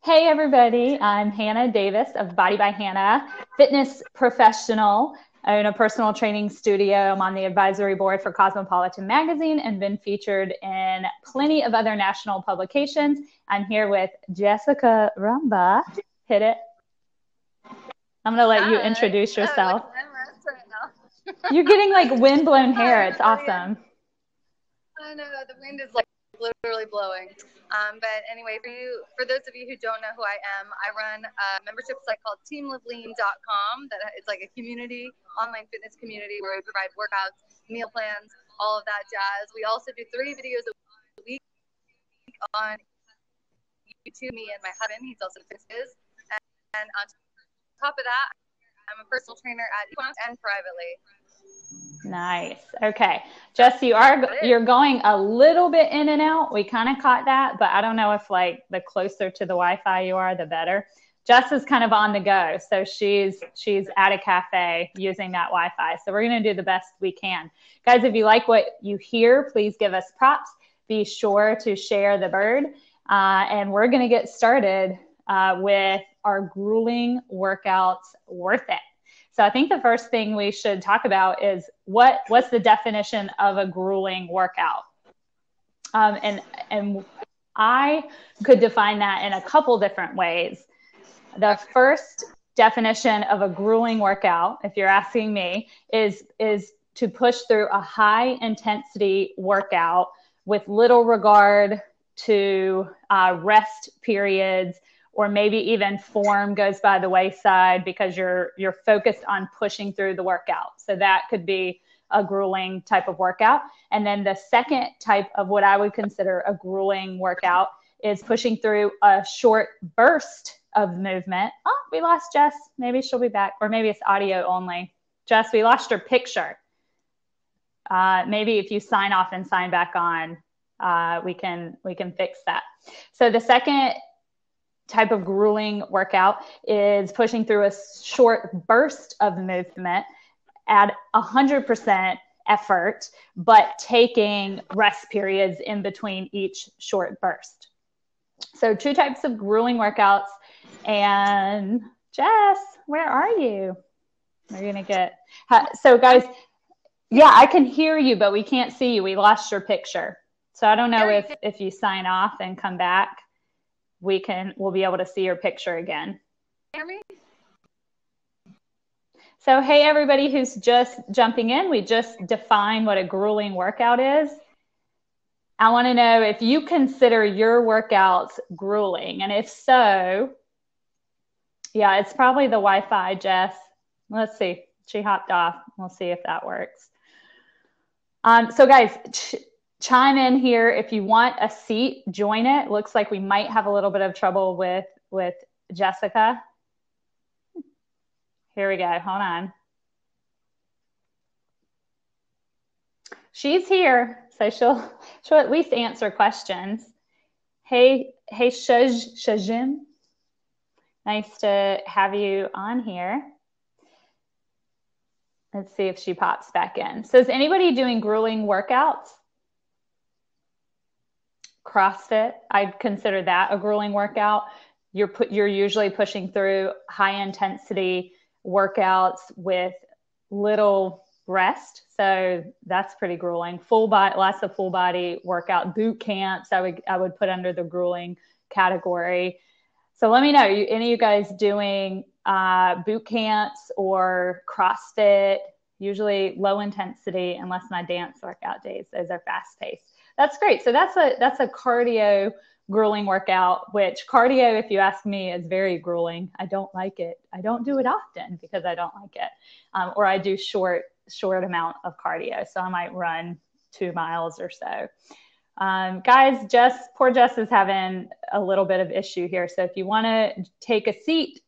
Hey everybody, I'm Hannah Davis of Body by Hannah, fitness professional. I own a personal training studio. I'm on the advisory board for Cosmopolitan Magazine and been featured in plenty of other national publications. I'm here with Jessica Rumba. Hit it. I'm going to let you introduce yourself. You're getting like windblown hair. It's awesome. I know, the wind is like literally blowing. But anyway, for those of you who don't know who I am, I run a membership site called teamlivelean.com. That it's like a community, online fitness community where we provide workouts, meal plans, all of that jazz. We also do 3 videos a week on YouTube, me and my husband. He's also fitness. And on top of that, I'm a personal trainer at and privately. Nice. Okay. Jess, you're going a little bit in and out. We kind of caught that, but I don't know if like the closer to the Wi-Fi you are, the better. Jess is kind of on the go. So she's at a cafe using that Wi-Fi. So we're going to do the best we can. Guys, if you like what you hear, please give us props. Be sure to share the bird. And we're going to get started with our grueling workouts worth it. So I think the first thing we should talk about is what's the definition of a grueling workout? And I could define that in a couple different ways. The first definition of a grueling workout, if you're asking me, is to push through a high intensity workout with little regard to rest periods, or maybe even form goes by the wayside because you're focused on pushing through the workout. So that could be a grueling type of workout. And then the second type of what I would consider a grueling workout is pushing through a short burst of movement. Oh, we lost Jess. Maybe she'll be back, or maybe it's audio only. Jess, we lost your picture. Maybe if you sign off and sign back on, we can fix that. So the second type of grueling workout is pushing through a short burst of movement at 100% effort, but taking rest periods in between each short burst. So 2 types of grueling workouts. And Jess, where are you? We're going to get, so guys, yeah, I can hear you, but we can't see you. We lost your picture. So I don't know if you sign off and come back, we'll be able to see your picture again. Hear me? So, hey, everybody who's just jumping in, we just defined what a grueling workout is. I want to know if you consider your workouts grueling. And if so, yeah, it's probably the Wi-Fi, Jess. Let's see. She hopped off. We'll see if that works. So guys, chime in here. If you want a seat, join it. Looks like we might have a little bit of trouble with Jessica. Here we go. Hold on. She's here, so she'll at least answer questions. Hey, Shajim. Nice to have you on here. Let's see if she pops back in. So is anybody doing grueling workouts? CrossFit, I'd consider that a grueling workout. You're usually pushing through high intensity workouts with little rest. So that's pretty grueling. Lots of full body workout. Boot camps, I would put under the grueling category. So let me know, any of you guys doing boot camps or CrossFit? Usually low intensity, unless my dance workout days. Those are fast paced. That's great. So that's a cardio grueling workout, which cardio, if you ask me, is very grueling. I don't like it. I don't do it often because I don't like it. Or I do short amount of cardio. So I might run 2 miles or so. Guys, poor Jess is having a little bit of issue here. So if you want to take a seat,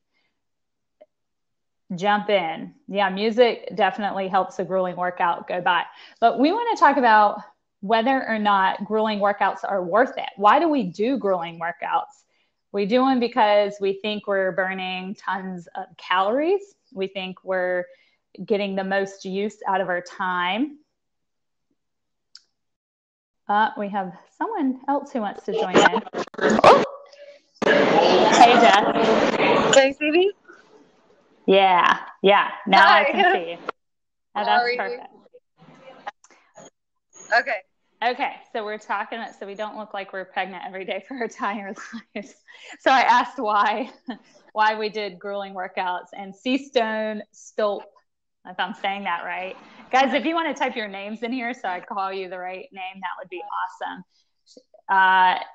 jump in. Yeah, music definitely helps a grueling workout go by. But we want to talk about whether or not grueling workouts are worth it. Why do we do grueling workouts? We do them because we think we're burning tons of calories. We think we're getting the most use out of our time. We have someone else who wants to join in. Hey, Jess. Can you see me? Yeah. Now Hi. I can see you. Oh, that's perfect. Okay. So we're talking, so we don't look like we're pregnant every day for our entire lives. So I asked why we did grueling workouts, and Seastone Stolp, if I'm saying that right. Guys, if you want to type your names in here so I call you the right name, that would be awesome.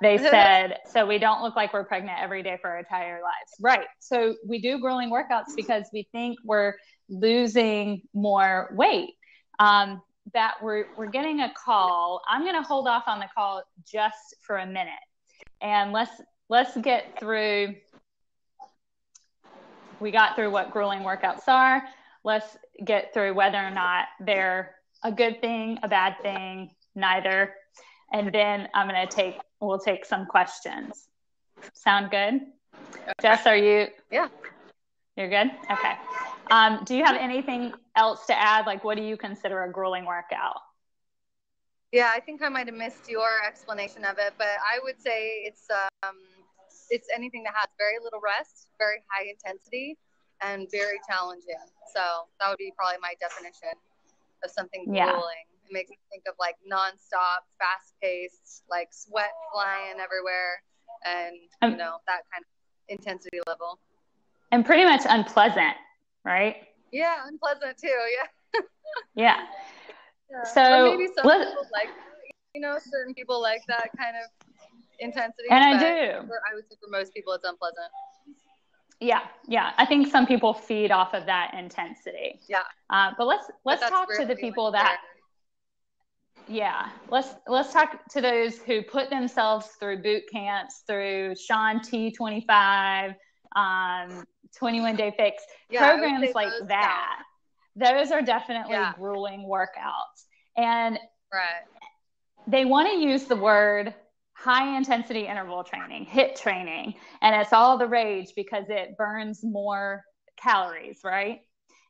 They said, so we don't look like we're pregnant every day for our entire lives. Right. So we do grueling workouts because we think we're losing more weight. That we're getting a call. I'm going to hold off on the call just for a minute, and let's get through. We got through what grueling workouts are. Let's get through whether or not they're a good thing, a bad thing, neither. And then we'll take some questions. Sound good? Okay. Jess, are you? Yeah. You're good? Okay. Do you have anything else to add? Like, what do you consider a grueling workout? Yeah, I think I might have missed your explanation of it, but I would say it's anything that has very little rest, very high intensity, and very challenging. So that would be probably my definition of something grueling. Yeah. It makes me think of like nonstop, fast-paced, like sweat flying everywhere, and that kind of intensity level. And pretty much unpleasant, right? Yeah, unpleasant too. Yeah. Yeah. So or maybe some people like, certain people like that kind of intensity. And I do. I would say for most people, it's unpleasant. Yeah. I think some people feed off of that intensity. Yeah. But let's talk to the people that. Yeah. Let's talk to those who put themselves through boot camps, through Sean T25, 21-Day Fix, programs like that. Those are definitely grueling workouts. And they want to use the word high intensity interval training, HIIT training, and it's all the rage because it burns more calories, right?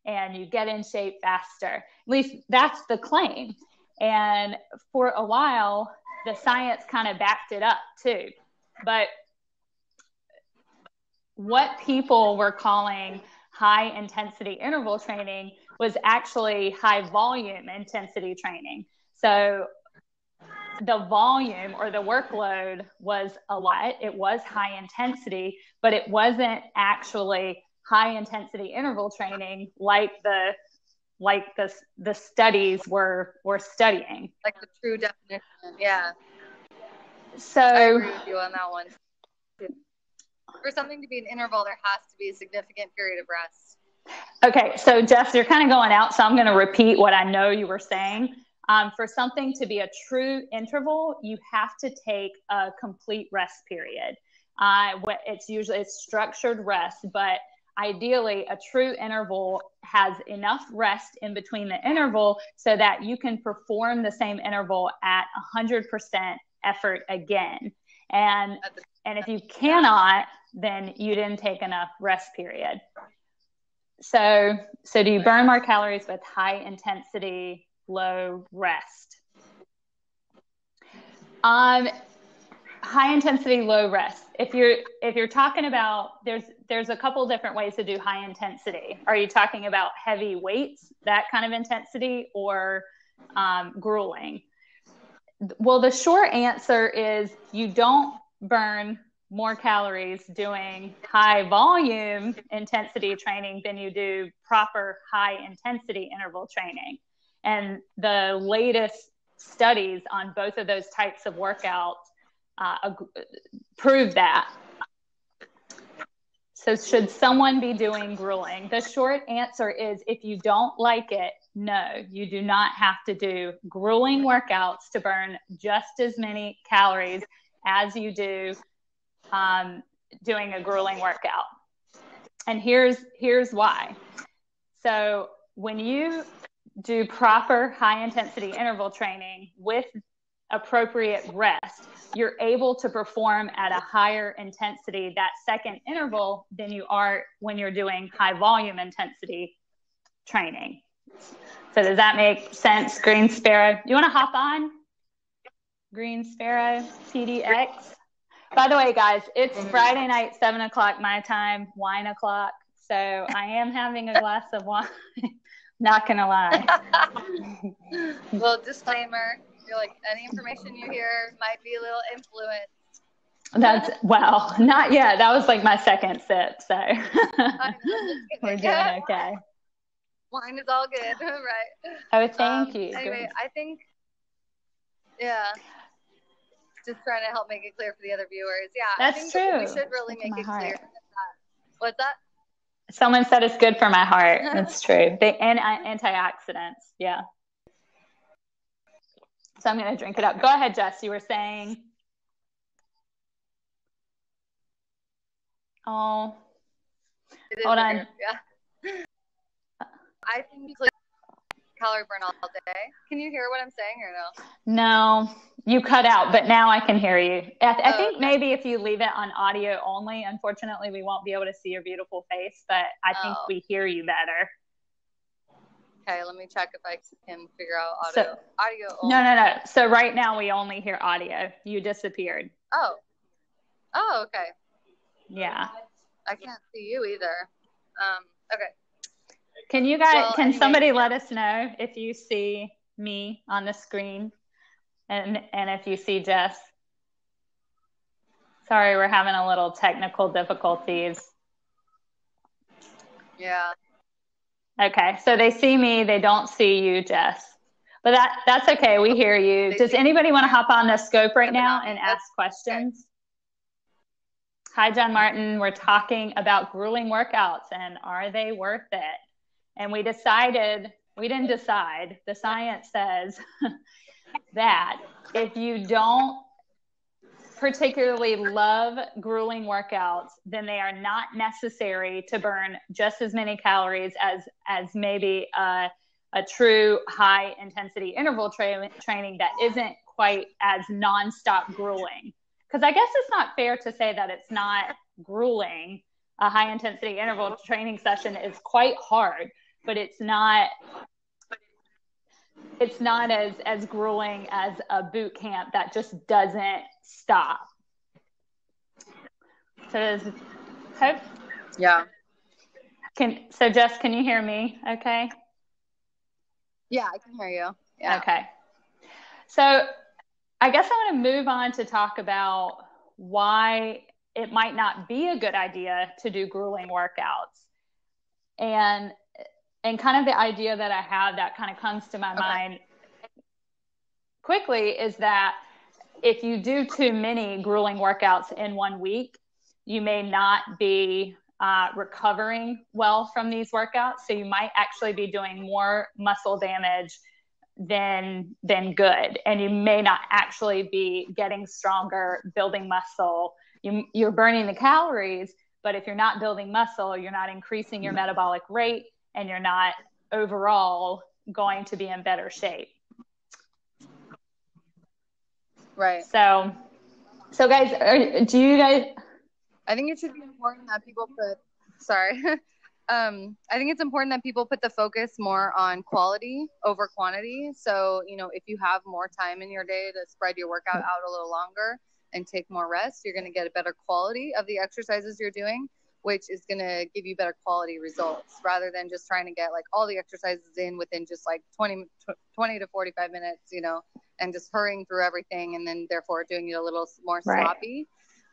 And you get in shape faster. At least that's the claim. And for a while, the science kind of backed it up too. But what people were calling high intensity interval training was actually high volume intensity training. So the volume or the workload was a lot. It was high intensity, but it wasn't actually high intensity interval training like the studies were studying. Like the true definition. Yeah. So I agree with you on that one. For something to be an interval, there has to be a significant period of rest. Okay, so Jess, you're kind of going out, so I'm going to repeat what I know you were saying. For something to be a true interval, you have to take a complete rest period. It's structured rest, but ideally a true interval has enough rest in between the interval so that you can perform the same interval at 100% effort again. And if you cannot, then you didn't take enough rest period. So do you burn more calories with high intensity, low rest? High intensity, low rest. If you're talking about, there's a couple different ways to do high intensity. Are you talking about heavy weights, that kind of intensity, or grueling? Well, the short answer is you don't burn more calories doing high volume intensity training than you do proper high intensity interval training. And the latest studies on both of those types of workouts prove that. So should someone be doing grueling? The short answer is if you don't like it, no, you do not have to do grueling workouts to burn just as many calories as you do doing a grueling workout. And here's why. So when you do proper high intensity interval training with appropriate rest, you're able to perform at a higher intensity that second interval than you are when you're doing high volume intensity training. So does that make sense, Green Sparrow? You want to hop on? Green Sparrow, TDX? By the way, guys, it's Friday night, 7:00 my time, wine o'clock. So I am having a glass of wine. Not gonna lie. Well, disclaimer, you're like, any information you hear might be a little influenced. Not yet. That was like my second sip, so we're doing okay. Wine is all good, right? Oh, thank you. Anyway, good. I think, yeah, just trying to help make it clear for the other viewers. Yeah, that's I think true. We should really make it clear. What's that? Someone said it's good for my heart. It's true. And antioxidants. Yeah. So I'm going to drink it up. Go ahead, Jess. You were saying. Oh, hold on. Yeah. I think you calorie burn all day. Can you hear what I'm saying or no? No, you cut out, but now I can hear you. I think maybe if you leave it on audio only, unfortunately, we won't be able to see your beautiful face, but I think we hear you better. Okay, let me check if I can figure out audio. Audio only. No. So right now we only hear audio. You disappeared. Oh, okay. Yeah. I can't see you either. Okay. Can you guys, somebody let us know if you see me on the screen and if you see Jess? Sorry, we're having a little technical difficulties. Yeah. Okay, so they see me, they don't see you, Jess. But that's okay, we hear you. Does anybody want to hop on the scope right now and ask questions? Hi, John Martin. We're talking about grueling workouts and are they worth it? And we didn't decide. The science says that if you don't particularly love grueling workouts, then they are not necessary to burn just as many calories as maybe a true high intensity interval training that isn't quite as nonstop grueling. Because I guess it's not fair to say that it's not grueling. A high intensity interval training session is quite hard, but it's not as grueling as a boot camp that just doesn't stop. So yeah. So Jess, can you hear me okay? Yeah, I can hear you. Yeah. Okay. So I guess I want to move on to talk about why it might not be a good idea to do grueling workouts. And kind of the idea that I have that kind of comes to my mind quickly is that if you do too many grueling workouts in 1 week, you may not be recovering well from these workouts. So you might actually be doing more muscle damage than good. And you may not actually be getting stronger, building muscle. You're burning the calories, but if you're not building muscle, you're not increasing your metabolic rate, and you're not overall going to be in better shape. Right. So guys, do you guys? I think it should be important that people I think it's important that people put the focus more on quality over quantity. So, if you have more time in your day to spread your workout out a little longer and take more rest, you're going to get a better quality of the exercises you're doing, which is going to give you better quality results rather than just trying to get like all the exercises in within just like 20 to 45 minutes, and just hurrying through everything and then therefore doing it a little more sloppy,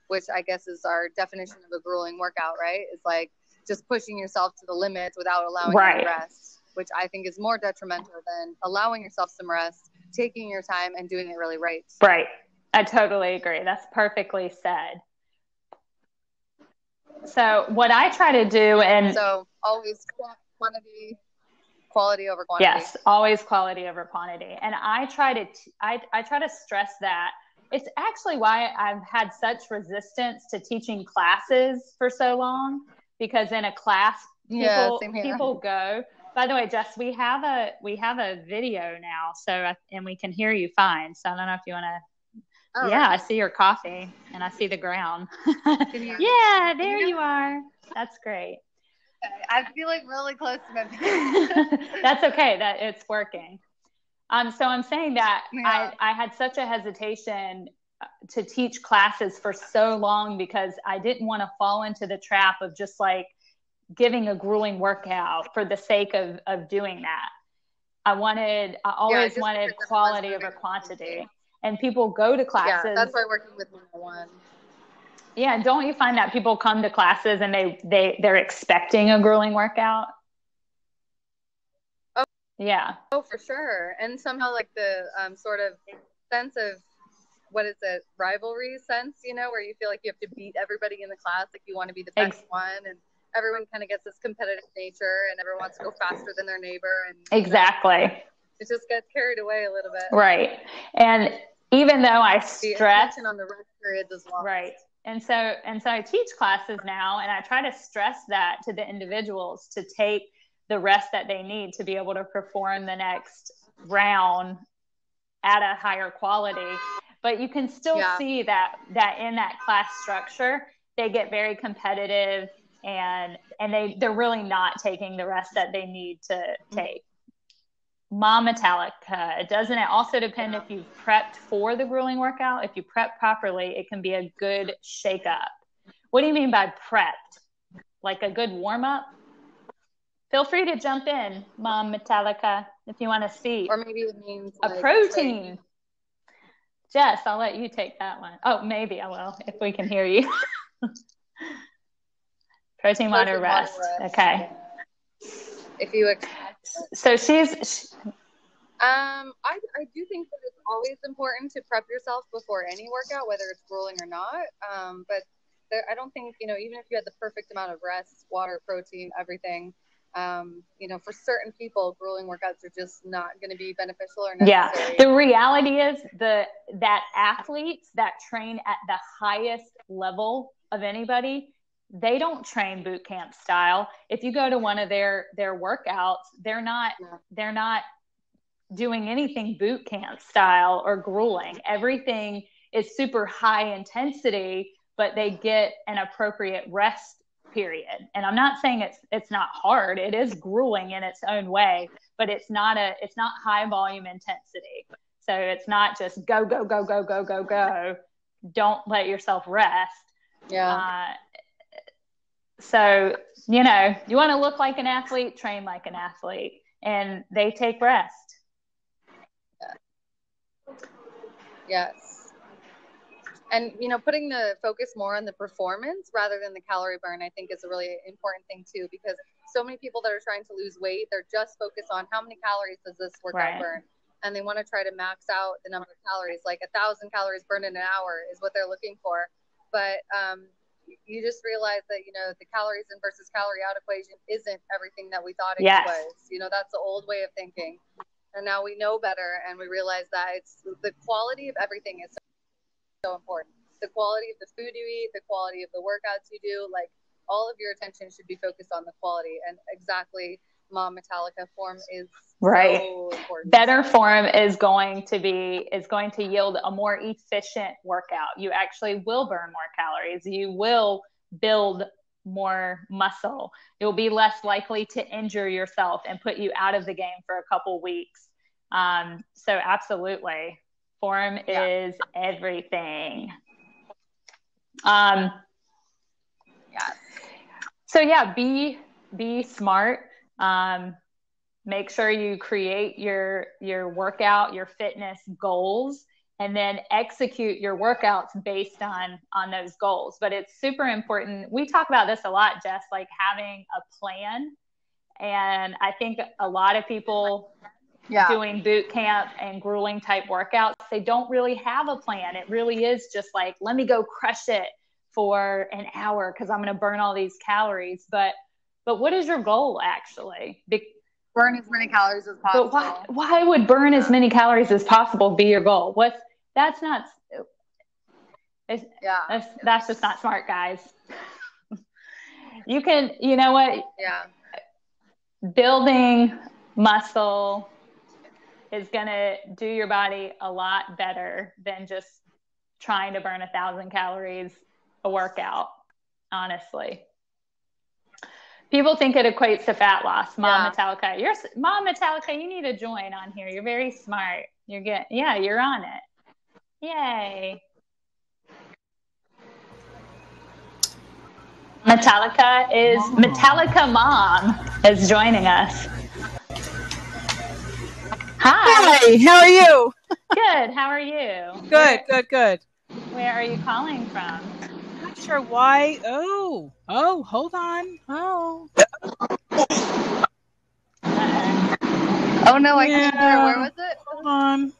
which I guess is our definition of a grueling workout, right? It's like just pushing yourself to the limits without allowing you to rest, which I think is more detrimental than allowing yourself some rest, taking your time and doing it really right. Right. I totally agree. That's perfectly said. So what I try to do, and so always quality over quantity. Yes, always quality over quantity. And I try to stress that. It's actually why I've had such resistance to teaching classes for so long, because in a class people go. By the way, Jess, we have a video now, and we can hear you fine. So I don't know if you want to. Oh, yeah, right. I see your coffee and I see the ground. Yeah, there you are. That's great. Okay. I feel like really close to my That's okay. That it's working. So I'm saying that I had such a hesitation to teach classes for so long because I didn't want to fall into the trap of just like giving a grueling workout for the sake of doing that. I always wanted quality over quantity. And people go to classes. Yeah, that's why working with 101. Yeah, don't you find that people come to classes and they're expecting a grueling workout? Oh, yeah. Oh, for sure. And somehow like the sort of sense of, what is it, rivalry sense, you know, where you feel like you have to beat everybody in the class, like you want to be the best one, and everyone kind of gets this competitive nature, and everyone wants to go faster than their neighbor, and exactly, it just gets carried away a little bit. Right. And even though I stress on the rest periods as well. Right. And so I teach classes now, and I try to stress that to the individuals to take the rest that they need to be able to perform the next round at a higher quality. But you can still see that in that class structure, they get very competitive, and they're really not taking the rest that they need to take. Mom Metallica, doesn't it also depend if you've prepped for the grueling workout? If you prep properly, it can be a good shake up. What do you mean by prepped? Like a good warm up? Feel free to jump in, Mom Metallica, if you want to speak. Or maybe it means a protein. Jess, I'll let you take that one. Oh, maybe I will, if we can hear you. Protein, water, rest. Okay. If you so I do think that it's always important to prep yourself before any workout, whether it's grueling or not. But I don't think, you know, even if you had the perfect amount of rest, water, protein, everything, you know, for certain people, grueling workouts are just not going to be beneficial or necessary. Yeah. The reality is that athletes that train at the highest level of anybody, they don't train boot camp style. If you go to one of their workouts, they're not doing anything boot camp style or grueling. Everything is super high intensity, but they get an appropriate rest period. And I'm not saying it's not hard. It is grueling in its own way, but it's not high volume intensity. So it's not just go, go, go, go, go, go, go. Don't let yourself rest. Yeah. So, you know, you want to look like an athlete, train like an athlete, and they take rest. Yes. And, you know, putting the focus more on the performance rather than the calorie burn, I think is a really important thing too, because so many people that are trying to lose weight, they're just focused on how many calories does this workout burn? And they want to try to max out the number of calories, like 1,000 calories burned in an hour is what they're looking for. But, you just realize that, you know, the calories in versus calorie out equation isn't everything that we thought it was. You know, that's the old way of thinking. And now we know better, and we realize that it's the quality of everything is so important. The quality of the food you eat, the quality of the workouts you do, like all of your attention should be focused on the quality. And exactly, Mom Metallica, form is so important. Better form is going to yield a more efficient workout. You actually will burn more calories. You will build more muscle. You'll be less likely to injure yourself and put you out of the game for a couple weeks. So absolutely, form is everything. So yeah, be smart. Make sure you create your workout, your fitness goals, and then execute your workouts based on those goals. But it's super important. We talk about this a lot, Jess, like having a plan. And I think a lot of people doing boot camp and grueling type workouts, they don't really have a plan. It really is just like, let me go crush it for an hour because I'm going to burn all these calories. But what is your goal actually? Burn as many calories as possible. But why would burn as many calories as possible be your goal? That's just not smart, guys. You know what? Yeah. Building muscle is going to do your body a lot better than just trying to burn 1,000 calories a workout, honestly. People think it equates to fat loss. Mom Metallica. Mom Metallica, you need to join on here. You're very smart. You're on it. Yay. Metallica Mom is joining us. Hi, how are you? Good. How are you? Good. Where are you calling from? Not sure why. Oh, hold on. Oh. Oh no, I can't hear. Where was it? Hold on.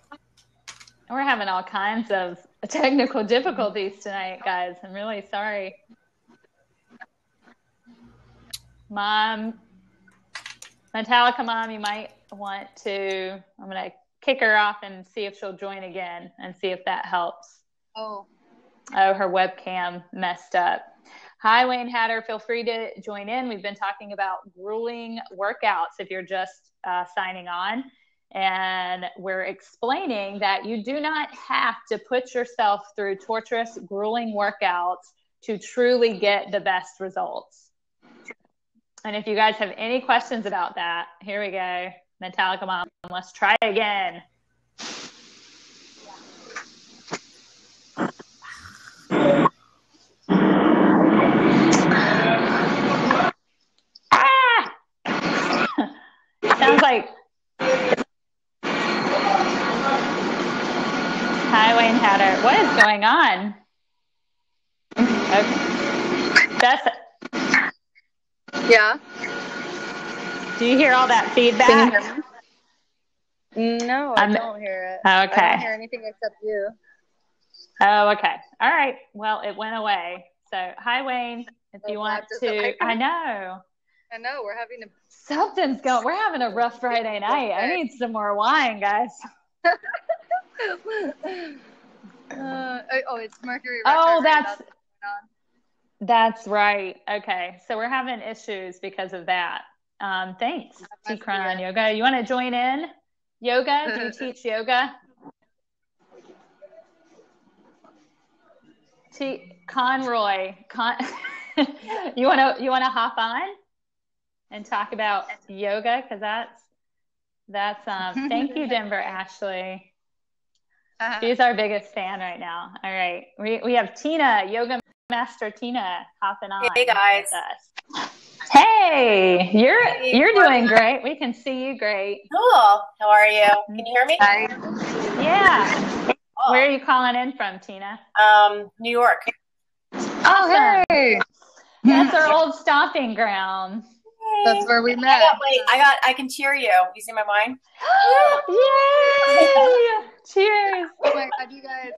We're having all kinds of technical difficulties tonight, guys. I'm really sorry. Mom, Metallica Mom, you might want to, I'm going to kick her off and see if she'll join again and see if that helps. Oh, her webcam messed up. Hi, Wayne Hatter. Feel free to join in. We've been talking about grueling workouts if you're just signing on. And we're explaining that you do not have to put yourself through torturous, grueling workouts to truly get the best results. And if you guys have any questions about that, here we go. Metallica Mom, let's try again. Sounds like... Hi, Wayne Hatter. What is going on? Okay. That's... Yeah. Do you hear all that feedback? No, I don't hear it. Okay. I don't hear anything except you. Oh, okay. All right. Well, it went away. So, hi, Wayne. If you want to... I know. We're having Something's going... We're having a rough Friday night. I need some more wine, guys. It's Mercury Retrograde. Oh, that's right. Okay. So we're having issues because of that. Thanks, T-Cron Yoga. You want to join in? Yoga? Do you teach yoga? Conroy. You want to hop on and talk about yoga? Because that's thank you, Denver Ashley. She's our biggest fan right now. All right. We have Tina, Yoga Master Tina, hopping on. Hey guys. Hey, you're doing great. We can see you great. Cool. How are you? Can you hear me? Hi. Yeah. Oh. Where are you calling in from, Tina? New York. Awesome. Oh, hey. That's our old stomping ground. That's where we met. I can cheer you. You see my wine? Yay! Cheers. Oh my God, you guys.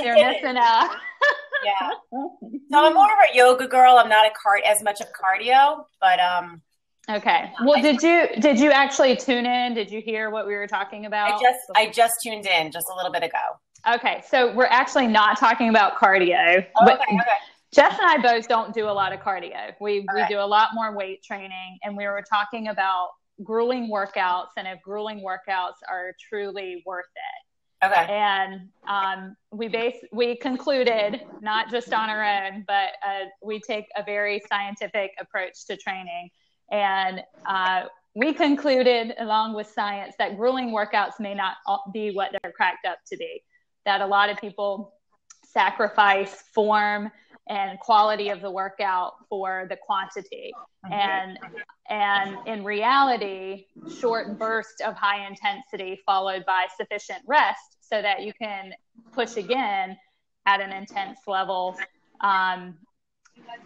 You're missing out. Yeah. So I'm more of a yoga girl. I'm not as much of cardio, but okay. Well, did you actually tune in? Did you hear what we were talking about? I just tuned in just a little bit ago. Okay. So we're actually not talking about cardio. Okay. Jess and I both don't do a lot of cardio. We do a lot more weight training, and we were talking about grueling workouts and if grueling workouts are truly worth it. Okay. And we concluded, not just on our own, but we take a very scientific approach to training. And we concluded, along with science, that grueling workouts may not be what they're cracked up to be. That a lot of people sacrifice form and quality of the workout for the quantity. And in reality, short bursts of high intensity followed by sufficient rest so that you can push again at an intense level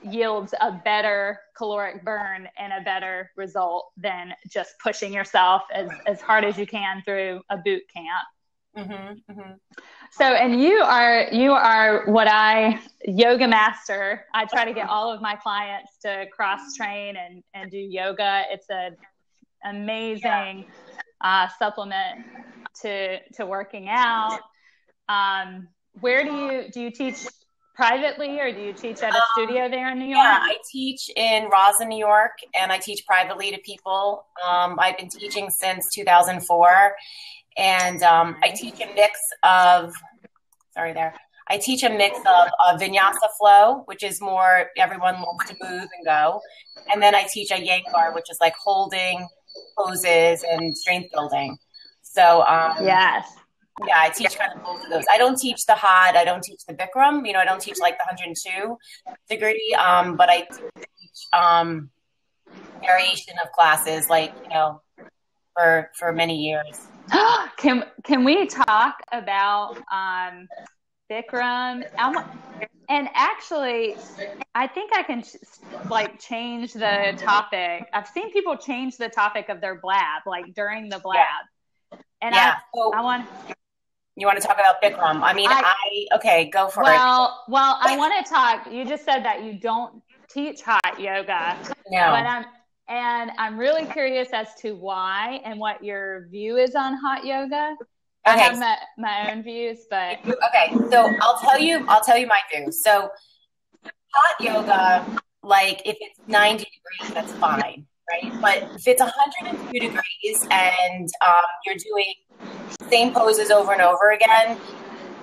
yields a better caloric burn and a better result than just pushing yourself as hard as you can through a boot camp. Mm-hmm, mm-hmm. So, and you are yoga master. I try to get all of my clients to cross train and do yoga. It's an amazing supplement to working out. Where do you teach privately, or do you teach at a studio there in New York? Yeah, I teach in Roslyn, New York, and I teach privately to people. I've been teaching since 2004. And I teach a mix of vinyasa flow, which is more everyone loves to move and go. And then I teach a Yangar, which is like holding poses and strength building. So yes. Yeah, I teach kind of both of those. I don't teach the hot. I don't teach the Bikram. I don't teach like the 102 degree. But I teach variation of classes, like for many years. Can we talk about Bikram? And actually, I think I can change the topic. I've seen people change the topic of their blab, like during the blab. Yeah. And I want. You want to talk about Bikram? I mean, okay, go for it. Well, I want to talk. You just said that you don't teach hot yoga. No. But I'm really curious as to why and what your view is on hot yoga. Okay. I have my own views, but okay. So I'll tell you my view. So hot yoga, like if it's 90 degrees, that's fine, right? But if it's 102 degrees and you're doing the same poses over and over again,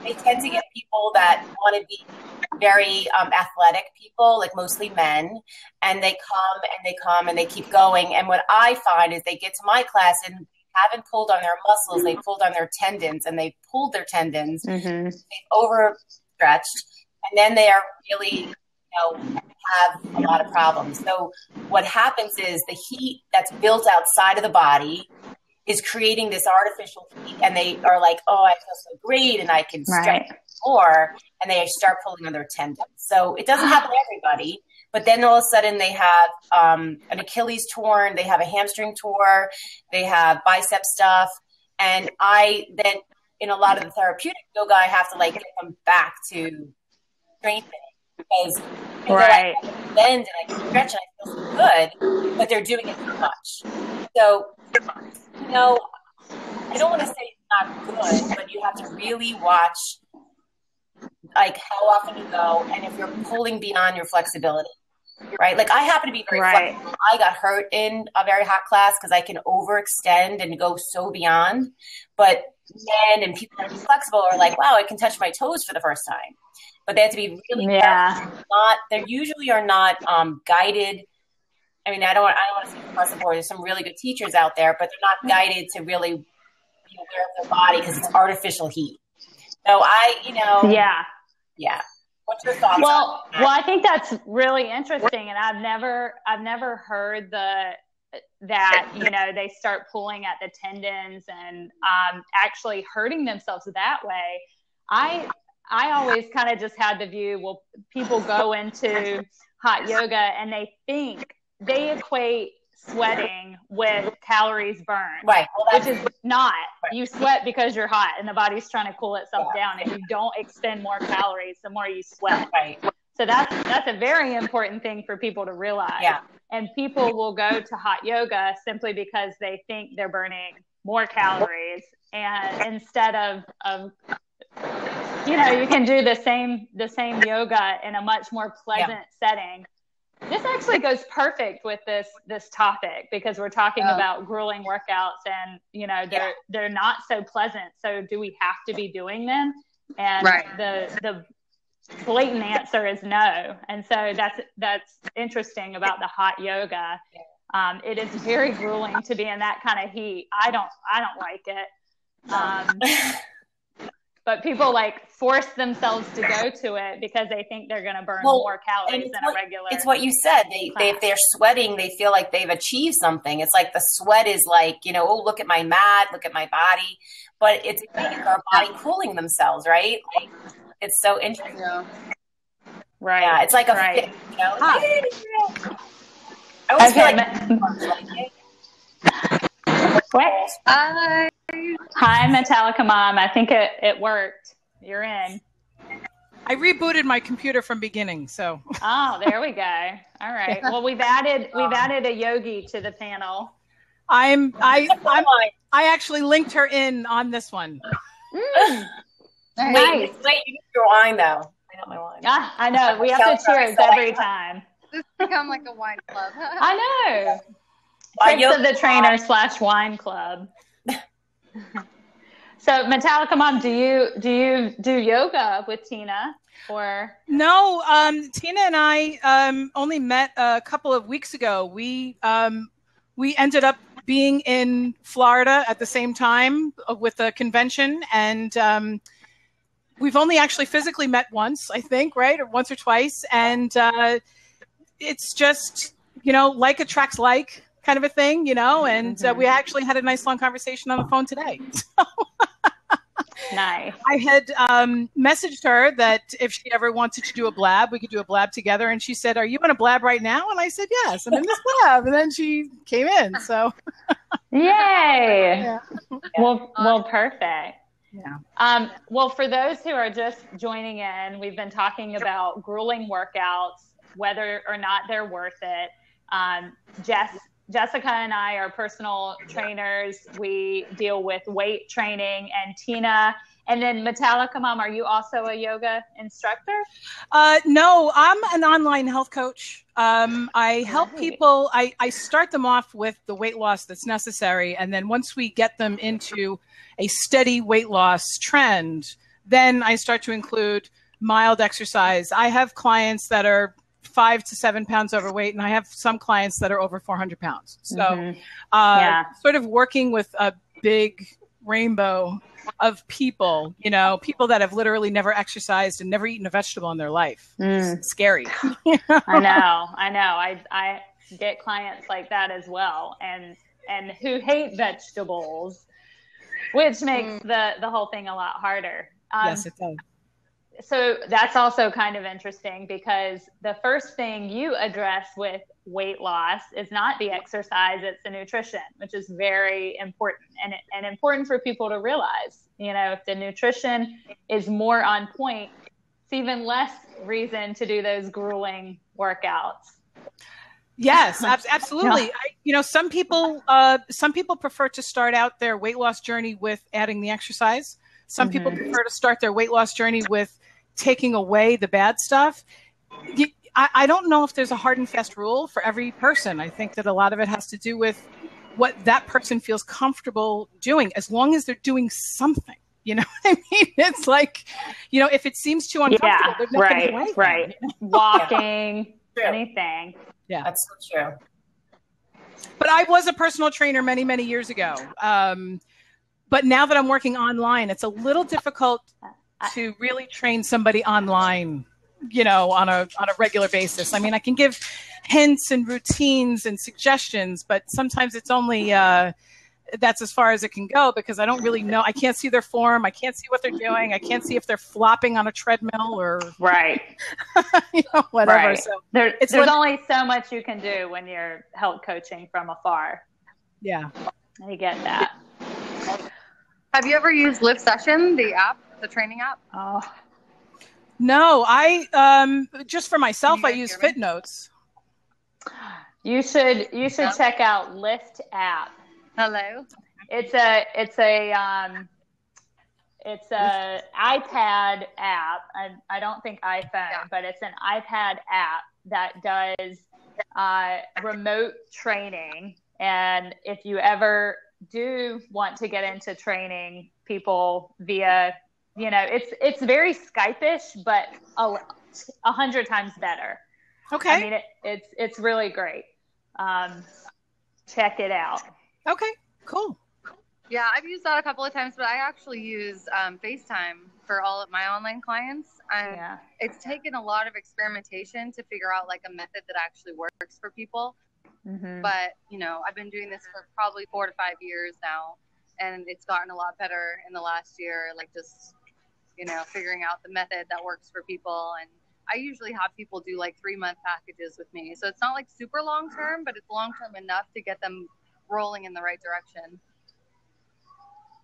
they tend to get people that want to be very athletic people, like mostly men, and they come and they keep going. And what I find is they get to my class and haven't pulled on their muscles, they pulled on their tendons, and they pulled their tendons, they've overstretched, and then they are really, have a lot of problems. So what happens is the heat that's built outside of the body is creating this artificial heat, and they are like, oh, I feel so great, and I can stretch more, and they start pulling on their tendons. So it doesn't happen to everybody. But then all of a sudden they have an Achilles torn, they have a hamstring tore, they have bicep stuff. And I then, in a lot of the therapeutic yoga, I have to get them back to strengthening because I bend and I can stretch and I feel so good, but they're doing it too much. So, I don't want to say it's not good, but you have to really watch how often you go and if you're pulling beyond your flexibility. Right. Like I happen to be very flexible. I got hurt in a very hot class because I can overextend and go so beyond. But men and people that are flexible are like, wow, I can touch my toes for the first time. But they have to be really they usually are not guided. I mean, I don't want to say across the board. There's some really good teachers out there, but they're not guided to really aware of their body because it's artificial heat. So What's your thoughts? Well, I think that's really interesting, and I've never heard that they start pulling at the tendons and actually hurting themselves that way. I always kind of just had the view, well, people go into hot yoga and they equate sweating with calories burned, right? Well, which is not. Right. You sweat because you're hot and the body's trying to cool itself down, and you don't expend more calories the more you sweat. Right. So that's a very important thing for people to realize. Yeah. And people will go to hot yoga simply because they think they're burning more calories, and instead of you can do the same yoga in a much more pleasant setting. This actually goes perfect with this topic because we're talking about grueling workouts, and they're not so pleasant. So do we have to be doing them? And the blatant answer is no. And so that's interesting about the hot yoga. It is very grueling to be in that kind of heat. I don't like it. But people force themselves to go to it because they think they're going to burn more calories than a regular. It's what you said. If they're sweating, they feel like they've achieved something. It's like the sweat is oh, look at my mat, look at my body. But it's our body cooling themselves, right? It's so interesting. Yeah. Right. Yeah, it's like a fit, I always feel what? Hi, Metallica Mom. I think it worked. You're in. I rebooted my computer from beginning, so. Oh, there we go. All right. Well, we've added a yogi to the panel. I actually linked her in on this one. Nice. Wait, you need your wine though. I got my wine. I know. We have to cheers every time. This has become like a wine club. I know. Tricks of the Trainer / wine club. So Metallica Mom, do you do yoga with Tina or no? Tina and I only met a couple of weeks ago. We ended up being in Florida at the same time with a convention, and we've only actually physically met once, I think, right? Or once or twice. And it's just, like attracts like kind of a thing, and we actually had a nice long conversation on the phone today. So nice. I had messaged her that if she ever wanted to do a blab, we could do a blab together. And she said, "Are you in a blab right now?" And I said, "Yes, I'm in this blab." And then she came in. So yay. Yeah. Well, perfect. Yeah. Well, for those who are just joining in, we've been talking about grueling workouts, whether or not they're worth it. Jessica and I are personal trainers. We deal with weight training, and Tina. And then Metallica Mom, are you also a yoga instructor? No, I'm an online health coach. I help people. I start them off with the weight loss that's necessary. And then once we get them into a steady weight loss trend, then I start to include mild exercise. I have clients that are 5 to 7 pounds overweight, and I have some clients that are over 400 pounds. So sort of working with a big rainbow of people, people that have literally never exercised and never eaten a vegetable in their life. It's scary. I know. I get clients like that as well, and who hate vegetables, which makes the whole thing a lot harder. Yes, it does. So that's also kind of interesting, because the first thing you address with weight loss is not the exercise, it's the nutrition, which is very important and important for people to realize. If the nutrition is more on point, it's even less reason to do those grueling workouts. Yes, absolutely. Some people prefer to start out their weight loss journey with adding the exercise. Some people prefer to start their weight loss journey with taking away the bad stuff. I don't know if there's a hard and fast rule for every person. I think that a lot of it has to do with what that person feels comfortable doing, as long as they're doing something. You know what I mean? It's like, if it seems too uncomfortable, there's nothing right. Walking, anything. Yeah, that's so true. But I was a personal trainer many, many years ago. But now that I'm working online, it's a little difficult to really train somebody online, on a regular basis. I mean, I can give hints and routines and suggestions, but sometimes it's only that's as far as it can go, because I don't really know. I can't see their form. I can't see what they're doing. I can't see if they're flopping on a treadmill or whatever. Right. So there's only so much you can do when you're health coaching from afar. Yeah, I get that. Have you ever used Lift Session, the app, the training app? Oh. No, I just for myself, I use FitNotes. You should check out Lift app. Hello. It's a iPad app. I don't think iPhone, but it's an iPad app that does remote training. And if you ever do want to get into training people via, it's very Skype-ish, but 100 times better. Okay. I mean, it's really great. Check it out. Okay, cool. Yeah, I've used that a couple of times, but I actually use FaceTime for all of my online clients. It's taken a lot of experimentation to figure out like a method that actually works for people. But, I've been doing this for probably 4 to 5 years now, and it's gotten a lot better in the last year, like just, figuring out the method that works for people. And I usually have people do like 3-month packages with me. So it's not like super long term, but it's long term enough to get them rolling in the right direction.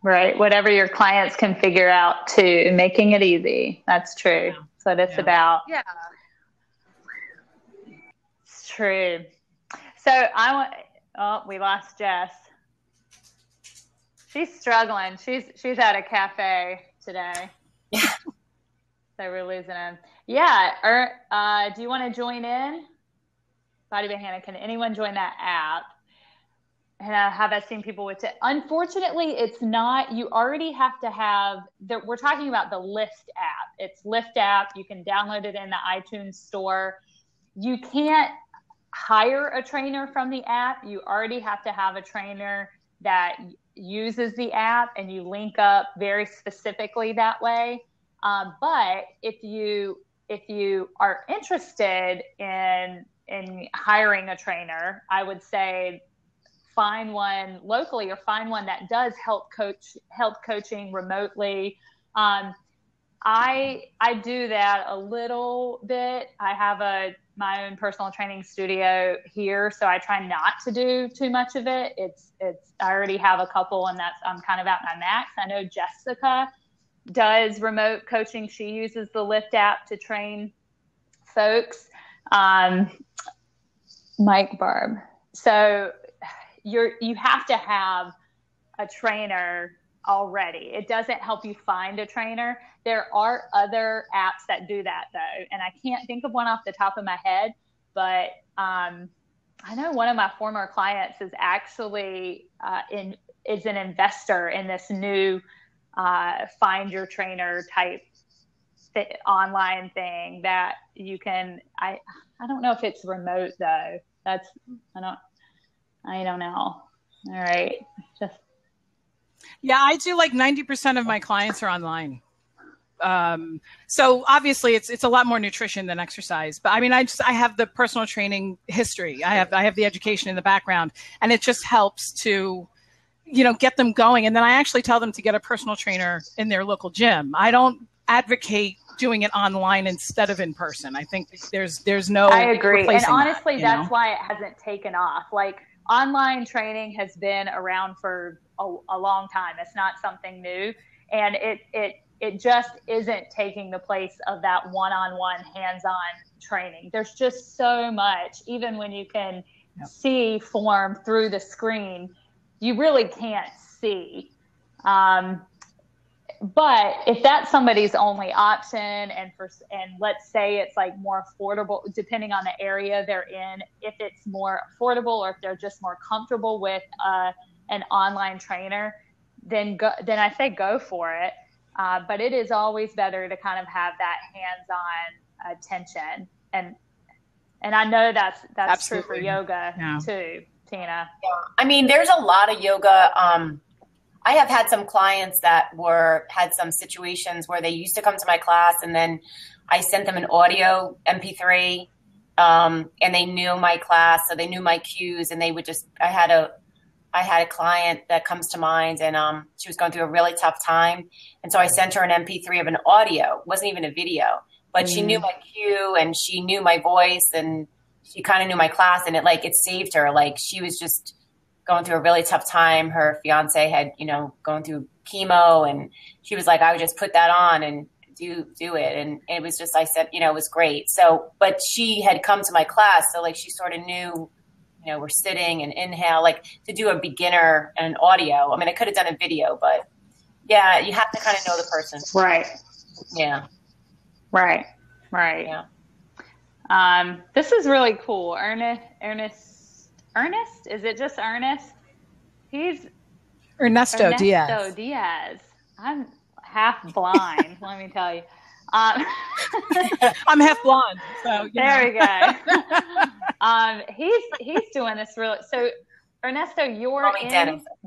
Right. Whatever your clients can figure out to making it easy. That's true. So that's about. Yeah. It's true. So we lost Jess. She's struggling. She's at a cafe today. Yeah. So we're losing him. Yeah. Do you want to join in? Body by Hannah, can anyone join that app? And have I seen people with it? Unfortunately, it's not. You already have to have. We're talking about the Lift app. It's Lift app. You can download it in the iTunes store. You can't. hire a trainer from the app. You already have to have a trainer that uses the app, and you link up very specifically that way. But if you are interested in hiring a trainer, I would say find one locally, or find one that does health coaching remotely. I do that a little bit. I have my own personal training studio here, so I try not to do too much of it. I already have a couple, and I'm kind of at my max. I know Jessica does remote coaching. She uses the Lyft app to train folks. Mike Barb. So you have to have a trainer already. It doesn't help you find a trainer. There are other apps that do that though, and I can't think of one off the top of my head, but I know one of my former clients is actually is an investor in this new find your trainer type online thing that you can. I don't know if it's remote though. I don't know. All right. Yeah, I do like 90% of my clients are online. So obviously it's a lot more nutrition than exercise, but I mean, I have the personal training history. I have the education in the background, and it just helps to, get them going. And then I actually tell them to get a personal trainer in their local gym. I don't advocate doing it online instead of in person. I think there's no. I agree. And honestly, that's why it hasn't taken off. Like, online training has been around for a long time. It's not something new. And it just isn't taking the place of that one-on-one hands-on training. There's just so much, even when you can see form through the screen, you really can't see. But if that's somebody's only option, and let's say it's like more affordable, depending on the area they're in, if it's more affordable, or if they're just more comfortable with an online trainer, then I say go for it. But it is always better to kind of have that hands-on attention, and I know that's Absolutely. True for yoga too, Tina. Yeah. I mean, there's a lot of yoga. I have had some clients that had some situations where they used to come to my class, and then I sent them an audio MP3, and they knew my class, so they knew my cues, and they would just. I had a client that comes to mind, and she was going through a really tough time, and so I sent her an MP3 of an audio. It wasn't even a video, but she knew my cue, and she knew my voice, and she kind of knew my class, and it saved her. Like, she was just going through a really tough time. Her fiance had, going through chemo, and she was like, I would just put that on and do it. And it was just, I said, it was great. So, but she had come to my class. So she sort of knew, we're sitting and inhale, to do a beginner and an audio. I mean, I could have done a video, but yeah, you have to kind of know the person. Right. Yeah. Right. Yeah. This is really cool. Ernest? Is it just Ernest? He's Ernesto Diaz. Ernesto Diaz. I'm half blind, let me tell you. I'm half blonde, so there we go. He's doing this really. So Ernesto,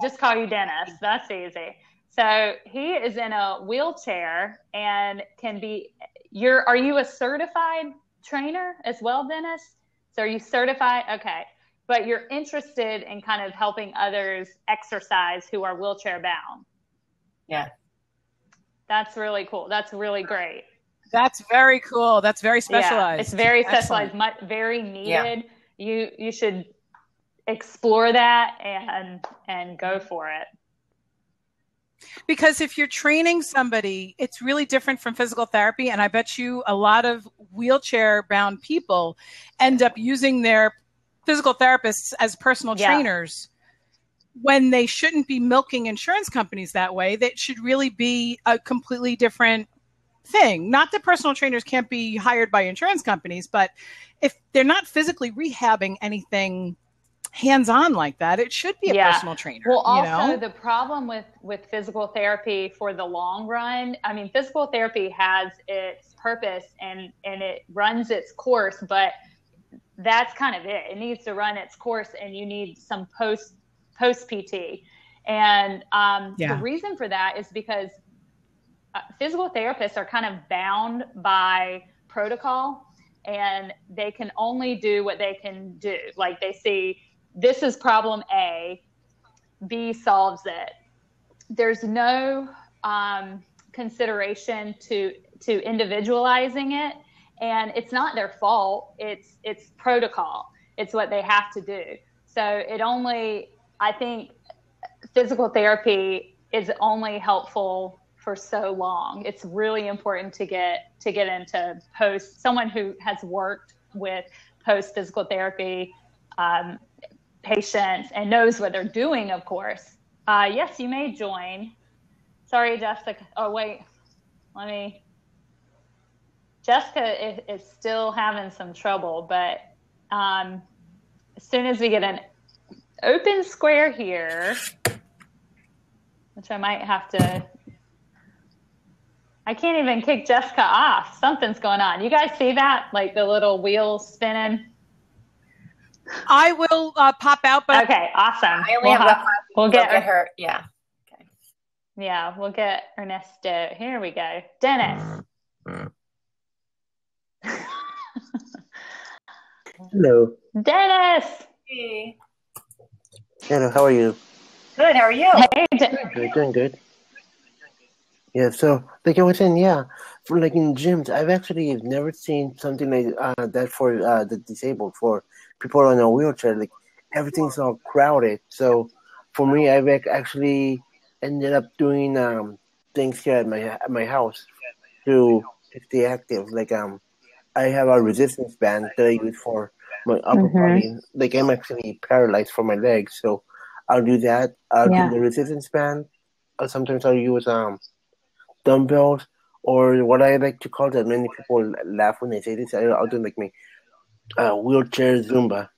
just call you Dennis. That's easy. So he is in a wheelchair and are you a certified trainer as well, Dennis? So are you certified? Okay. But you're interested in kind of helping others exercise who are wheelchair bound. Yeah. That's really cool. That's really great. That's very cool. That's very specialized. Yeah, it's very specialized, very needed. Yeah. You should explore that and go for it. Because if you're training somebody, it's really different from physical therapy. And I bet you a lot of wheelchair bound people end up using their physical therapists as personal trainers when they shouldn't be milking insurance companies that way. That should really be a completely different thing. Not that personal trainers can't be hired by insurance companies, but if they're not physically rehabbing anything hands-on like that, it should be a personal trainer. Well, also the problem with physical therapy for the long run, I mean, physical therapy has its purpose and it runs its course, but that's kind of it. It needs to run its course, and you need some post PT. And the reason for that is because physical therapists are kind of bound by protocol, and they can only do what they can do. Like they see, this is problem A, B solves it. There's no consideration to individualizing it, and it's not their fault. It's protocol. It's what they have to do. So I think physical therapy is only helpful for so long. It's really important to get into someone who has worked with post physical therapy patients and knows what they're doing, of course. Yes, you may join. Sorry, Jessica. Oh, wait. Jessica is still having some trouble, but as soon as we get an open square here, which I might have to, I can't even kick Jessica off. Something's going on. You guys see that? Like the little wheels spinning? I will pop out, but okay, awesome. I only we'll get her. Yeah. Okay. Yeah, we'll get Ernesto. Here we go. Dennis. Hello. Dennis. Hey. Hello, how are you? Good, how are you? Hey, Good, doing good. Yeah, so like I was saying, for like in gyms, I've actually never seen something like that for the disabled, for people on a wheelchair. Like everything's all crowded. So for me, I've actually ended up doing things here at my house to stay active. Like I have a resistance band that I use for my upper body. Like I'm actually paralyzed for my legs, so I'll do that. I'll do the resistance band. Sometimes I'll use dumbbells, or what I like to call that. Many people laugh when they say this. I'll do like my wheelchair Zumba.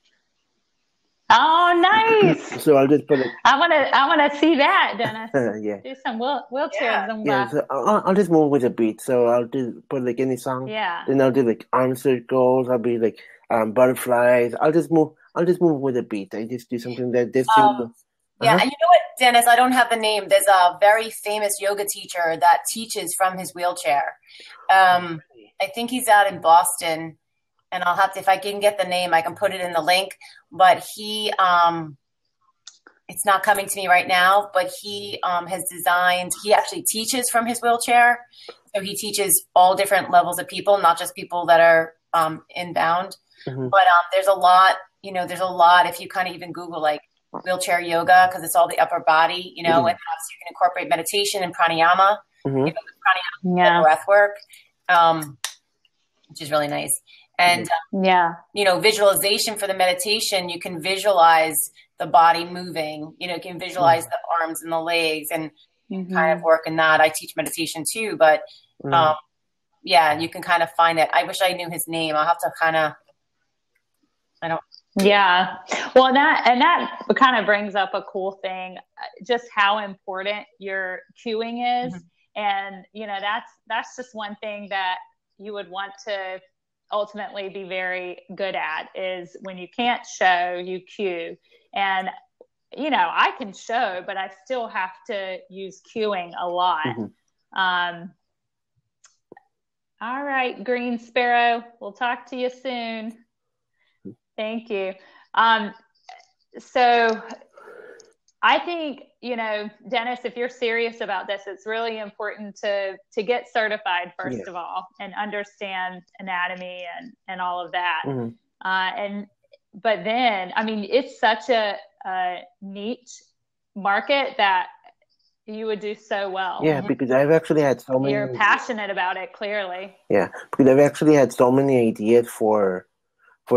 Oh, nice! So I'll just put it. I want to see that, Dennis. Yeah. Do some wheelchair Zumba. Yeah, so I'll just move with a beat. So I'll just put like any song. Yeah. Then I'll do like arm circles. I'll be like butterflies. I'll just move with a beat. I just do something that this. Yeah, and you know what, Dennis? I don't have the name. There's a very famous yoga teacher that teaches from his wheelchair. I think he's out in Boston, and I'll have to, if I can get the name, I can put it in the link. But he, it's not coming to me right now, but he has designed, he actually teaches from his wheelchair. So he teaches all different levels of people, not just people that are inbound. But there's a lot, if you kind of even Google like wheelchair yoga, because it's all the upper body, and obviously you can incorporate meditation and pranayama, pranayama breath work, which is really nice. And, visualization for the meditation, you can visualize the body moving, you can visualize the arms and the legs and kind of work in that. I teach meditation too, but you can kind of find it. I wish I knew his name. I'll have to Yeah. Well, that kind of brings up a cool thing, just how important your cueing is. And, that's just one thing that you would want to ultimately be very good at, is when you can't show, you cue. And, I can show, but I still have to use cueing a lot. All right, Green Sparrow, we'll talk to you soon. Thank you. So I think, Dennis, if you're serious about this, it's really important to get certified first of all, and understand anatomy and all of that. But then, it's such a niche market that you would do so well. Yeah, because I've actually had so many. You're passionate about it, clearly. Yeah, because I've actually had so many ideas for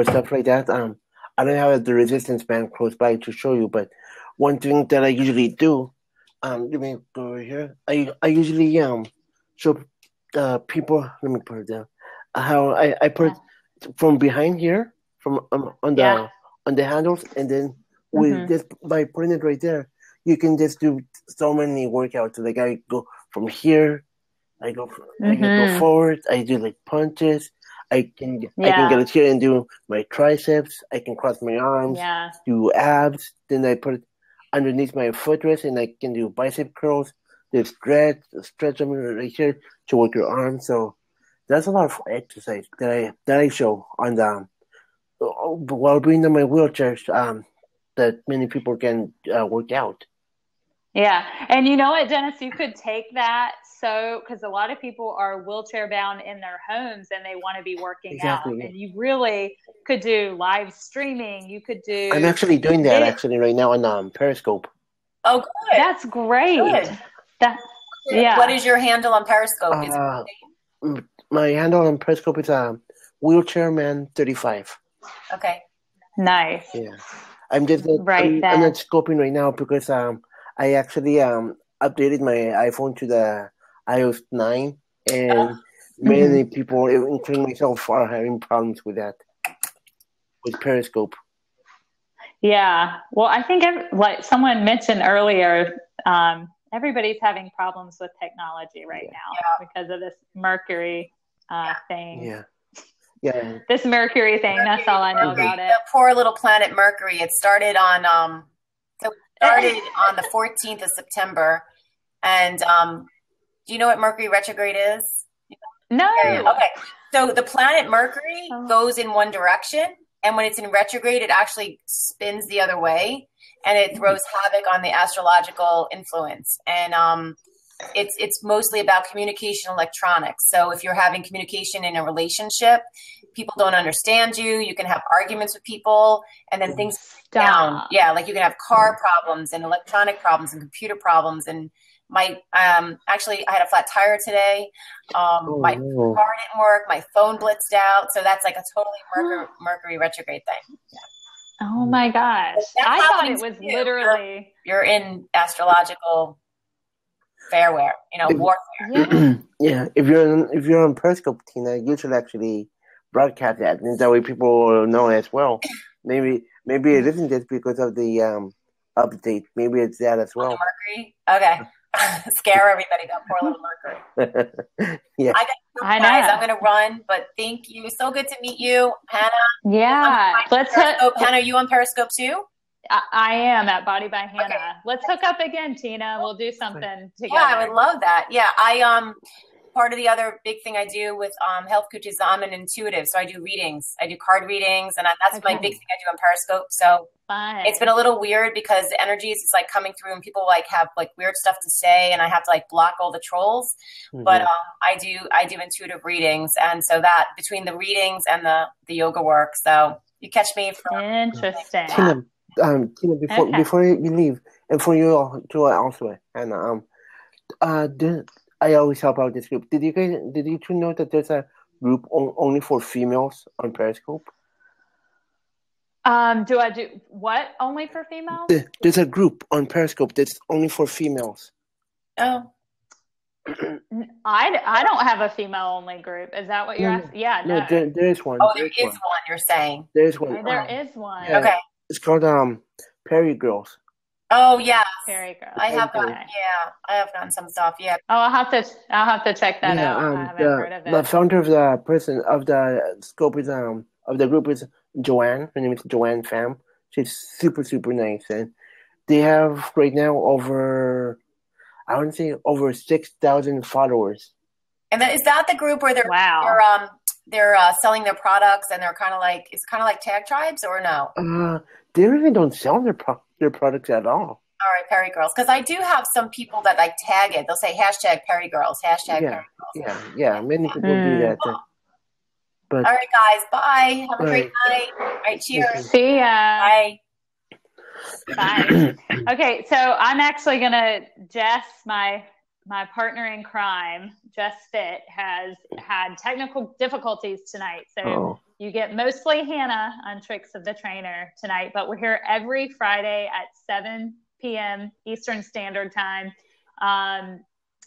stuff like that. I don't have the resistance band close by to show you, but one thing that I usually do, let me go over here. I usually show people. Let me put it down. How I put from behind here, from on the handles, and then with just by putting it right there, you can just do so many workouts. Like I go from here, I go forward. I do like punches. I can get a chair and do my triceps. I can cross my arms, do abs. Then I put it underneath my footrest, and I can do bicep curls. There's stretch them right here to work your arms. So that's a lot of exercise that I show on the while being in my wheelchair. That many people can work out. Yeah. And you know what, Dennis, you could take that. So, because a lot of people are wheelchair bound in their homes and they want to be working out. And you really could do live streaming. You could do. I'm actually doing that right now on Periscope. Oh, good. That's great. Good. What is your handle on Periscope? My handle on Periscope is wheelchairman35. Okay. Nice. Yeah. I'm just I'm not scoping right now because I actually updated my iPhone to the iOS 9, and many people, including myself, are having problems with that, with Periscope. Yeah. Well, I think like someone mentioned earlier, everybody's having problems with technology right now because of this Mercury thing. Yeah. Yeah. This Mercury thing. That's all I know about it. The poor little planet Mercury. It started on the 14th of September. And do you know what Mercury Retrograde is? No. Okay. So the planet Mercury goes in one direction, and when it's in retrograde, it actually spins the other way, and it throws havoc on the astrological influence. And it's mostly about communication electronics. So if you're having communication in a relationship, people don't understand you. You can have arguments with people, and then things down. Yeah, like you can have car problems and electronic problems and computer problems. And my actually, I had a flat tire today. My car didn't work. My phone blitzed out. So that's like a totally Mercury retrograde thing. Yeah. Oh my gosh! I thought it was literally you're in astrological fairware, warfare. Yeah, if you're on Periscope, Tina, you should actually broadcast that, and that way people will know as well. Maybe it isn't just because of the update. Maybe it's that as well. Mercury. Okay. Scare everybody, that poor little Mercury. Yeah. I know. I'm going to run, but thank you. So good to meet you, Hannah. Yeah. Hannah, are you on Periscope too? I am at Body by Hannah. Okay. Let's hook up again, Tina. We'll do something together. Yeah, I would love that. Yeah, part of the other big thing I do with health coaches, I'm an intuitive, so I do readings. I do card readings, and that's my big thing I do on Periscope. So it's been a little weird because the energies is like coming through, and people like have like weird stuff to say, and I have to like block all the trolls. Mm-hmm. But I do intuitive readings, and so that between the readings and the yoga work, so you catch me from interesting. Tina, before you leave, and for you all to also, Hannah, I always help out this group. Did you two know that there's a group only for females on Periscope? Do I do what? Only for females? There's a group on Periscope that's only for females. Oh. I don't have a female only group. Is that what you're asking? Yeah, no. There is one. Oh, there is one. You're saying there's one. There is one. Yeah, okay. It's called Perry Girls. Oh yeah, Perry Girls. I have gotten some stuff. Yeah. Oh, I'll have to check that out. I haven't heard of it. The founder of the scope is of the group is Joanne. Her name is Joanne Pham. She's super, super nice, and they have right now over 6,000 followers. And is that the group where they're selling their products, and they're it's kind of like tag tribes, or no? They really don't sell their products at all. All right, Perry Girls, because I do have some people that like tag it. They'll say hashtag Perry Girls, hashtag Perry Girls. Yeah. Many people do that. But all right, guys, bye. Have a great night. All right, cheers. See ya. Bye. Bye. Okay, so I'm actually gonna Jess, my partner in crime, Jess Fit, has had technical difficulties tonight. So you get mostly Hannah on Tricks of the Trainer tonight, but we're here every Friday at 7 p.m. Eastern Standard Time.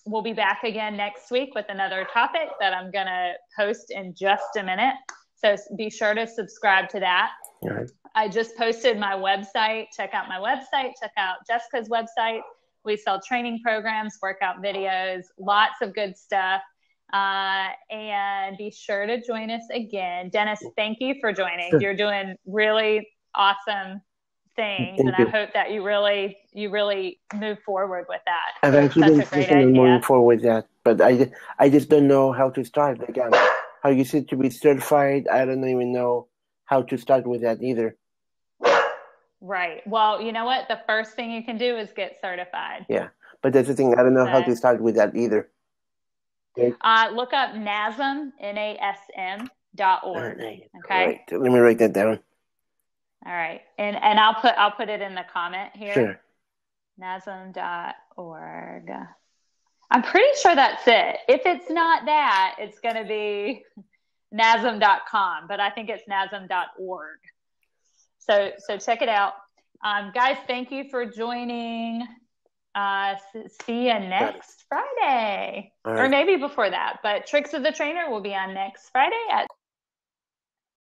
We'll be back again next week with another topic that I'm going to post in just a minute. So be sure to subscribe to that. Right. I just posted my website. Check out my website. Check out Jessica's website. We sell training programs, workout videos, lots of good stuff. And be sure to join us again. Dennis, thank you for joining. Sure. You're doing really awesome things. Thank and you. I hope that you really move forward with that. I've It's actually been such a great thinking of idea. moving forward with that, but I just don't know how to start. Again, how you said to be certified, I don't even know how to start with that either. Right. Well, you know what? The first thing you can do is get certified. Yeah, but that's the thing. I don't know how to start with that either. Okay. Look up NASM, NASM.org. Okay. Right. Let me write that down. All right. And I'll put it in the comment here. Sure. NASM.org. I'm pretty sure that's it. If it's not that, it's going to be NASM.com, but I think it's NASM.org. So check it out. Guys, thank you for joining. See you next Friday. Right. Or maybe before that. But Tricks of the Trainer will be on next Friday at